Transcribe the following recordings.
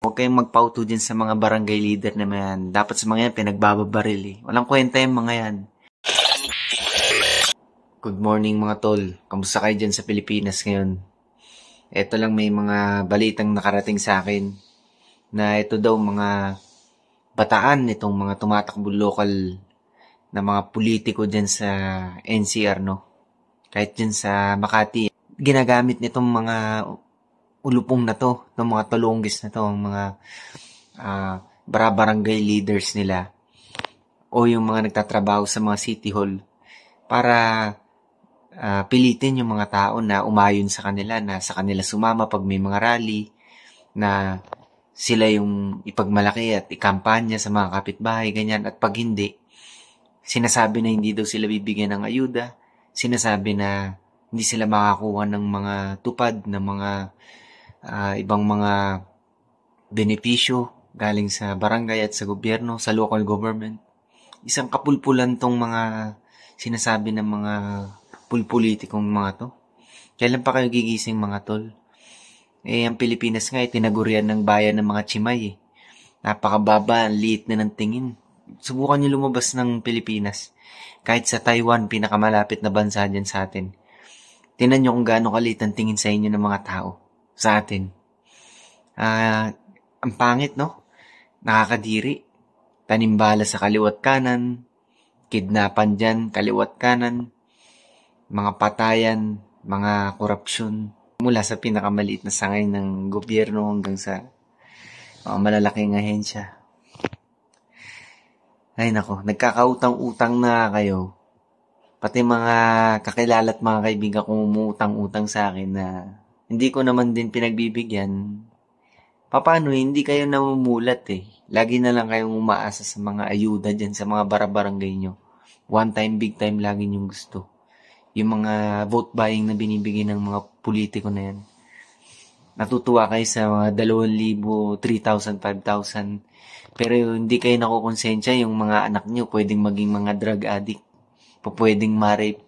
huwag kayong magpauto dyan sa mga barangay leader na yan. Dapat sa mga yan, pinagbababaril eh. Walang kwenta yung mga yan. Good morning mga tol. Kamusta kayo dyan sa Pilipinas ngayon? Ito lang, may mga balitang nakarating sa akin na ito daw mga bataan itong mga tumatakbo lokal na mga politiko dyan sa NCR, no? Kahit dyan sa Makati, ginagamit nitong mga ulupong na to, ng mga tolonggis na to, ang mga barangay leaders nila o yung mga nagtatrabaho sa mga city hall para pilitin yung mga tao na umayon sa kanila, na sa kanila sumama pag may mga rally, na sila yung ipagmalaki at ikampanya sa mga kapitbahay, ganyan. At pag hindi, sinasabi na hindi daw sila bibigyan ng ayuda, sinasabi na hindi sila makakuha ng mga tupad, ng mga ibang mga benepisyo galing sa barangay at sa gobyerno, sa local government. Isang kapulpulan tong mga sinasabi ng mga pulpolitikong mga to. Kailan pa kayo gigising mga tol? Ang Pilipinas nga tinagurian ng bayan ng mga chimay eh. Napakababa, ang liit na ng tingin. Subukan nyo lumabas ng Pilipinas. Kahit sa Taiwan, pinakamalapit na bansa dyan sa atin. Tingnan nyo kung gaano kaliit ang tingin sa inyo ng mga tao. Sa atin. Ang pangit, no? Nakakadiri. Tanimbala sa kaliwat kanan. Kidnapan dyan, kaliwat kanan. Mga patayan, mga korupsyon. Mula sa pinakamaliit na sangay ng gobyerno hanggang sa malalaking ahensya. Ay nako, nagkakautang-utang na kayo. Pati mga kakilala at mga kaibigan kong umutang-utang sa akin na hindi ko naman din pinagbibigyan. Paano, hindi kayo namumulat eh. Lagi na lang kayong umaasa sa mga ayuda dyan sa mga barangay nyo. One time, big time, lagi nyong gusto. Yung mga vote buying na binibigay ng mga politiko na yan. Natutuwa kayo sa mga 2,000, 3,000, 5,000. Pero hindi kayo nakukonsensya yung mga anak nyo pwedeng maging mga drug addict. Pwedeng ma-rape.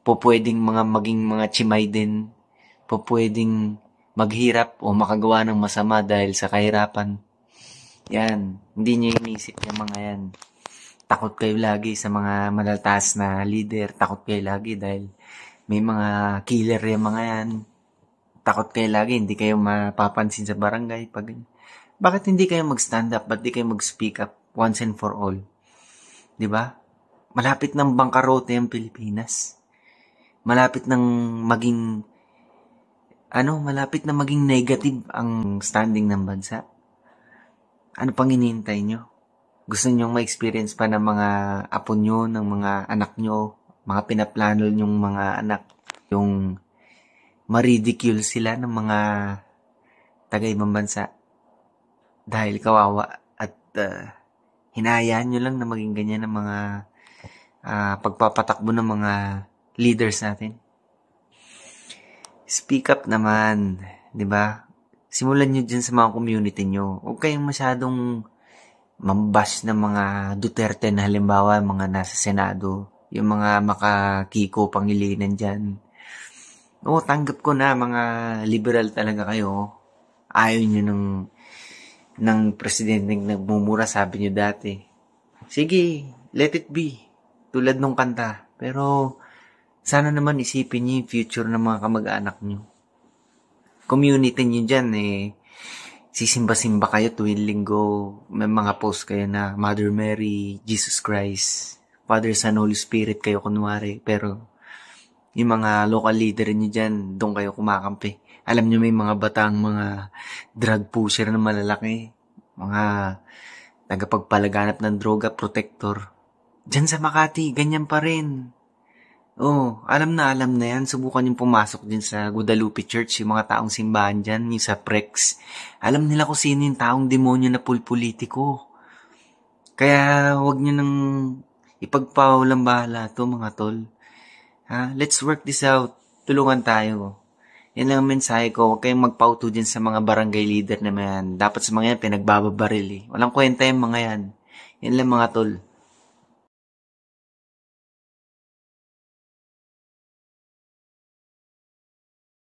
Pwedeng maging mga chimay din. Pwedeng maghirap o makagawa ng masama dahil sa kahirapan. Yan. Hindi nyo inisip yung mga yan. Takot kayo lagi sa mga malataas na leader. Takot kayo lagi dahil may mga killer yung mga yan. Takot kayo lagi, hindi kayo mapapansin sa barangay. Bakit hindi kayo mag-stand up? Ba't di kayo mag-speak up once and for all? Diba? Malapit ng bangkarote ang Pilipinas. Malapit na maging negative ang standing ng bansa. Ano pang hinihintay nyo? Gusto nyong ma-experience pa ng mga apo nyo, ng mga anak nyo, mga pinaplano nyong mga anak, yung ma-ridicule sila ng mga taga-ibang bansa dahil kawawa at hinayaan nyo lang na maging ganyan ng mga pagpapatakbo ng mga leaders natin. Speak up naman, di ba? Simulan nyo dyan sa mga community nyo. Huwag kayong masyadong mambash ng mga Duterte na halimbawa, mga nasa Senado, yung mga makakiko pangilinan dyan. Oo, tanggap ko na, mga liberal talaga kayo. Ayaw nyo ng presidenteng nagmumura, sabi nyo dati. Sige, let it be. Tulad nung kanta. Pero, sana naman isipin nyo yung future ng mga kamag-anak nyo. Community nyo dyan sisimba-simba kayo tuwing linggo. May mga post kayo na Mother Mary, Jesus Christ, Father, Son, Holy Spirit kayo kunwari. Pero, yung mga local leader nyo dyan, doon kayo kumakampi. Alam nyo may mga batang mga drug pusher na malalaki. Mga tagapagpalaganap ng droga, protector. Dyan sa Makati, ganyan pa rin. Alam na yan. Subukan yung pumasok din sa Guadalupe Church, yung mga taong simbahan dyan, yung sa Prex. Alam nila kung sino yung taong demonyo na pulpolitiko. Kaya wag nyo nang ipagpawalang bahala to mga tol. Let's work this out. Tulungan tayo. Yan lang ang mensahe ko. Huwag kayong magpauto dyan sa mga barangay leader na yan. Dapat sa mga yan, pinagbababaril eh. Walang kwenta yung mga yan. Yan lang mga tol.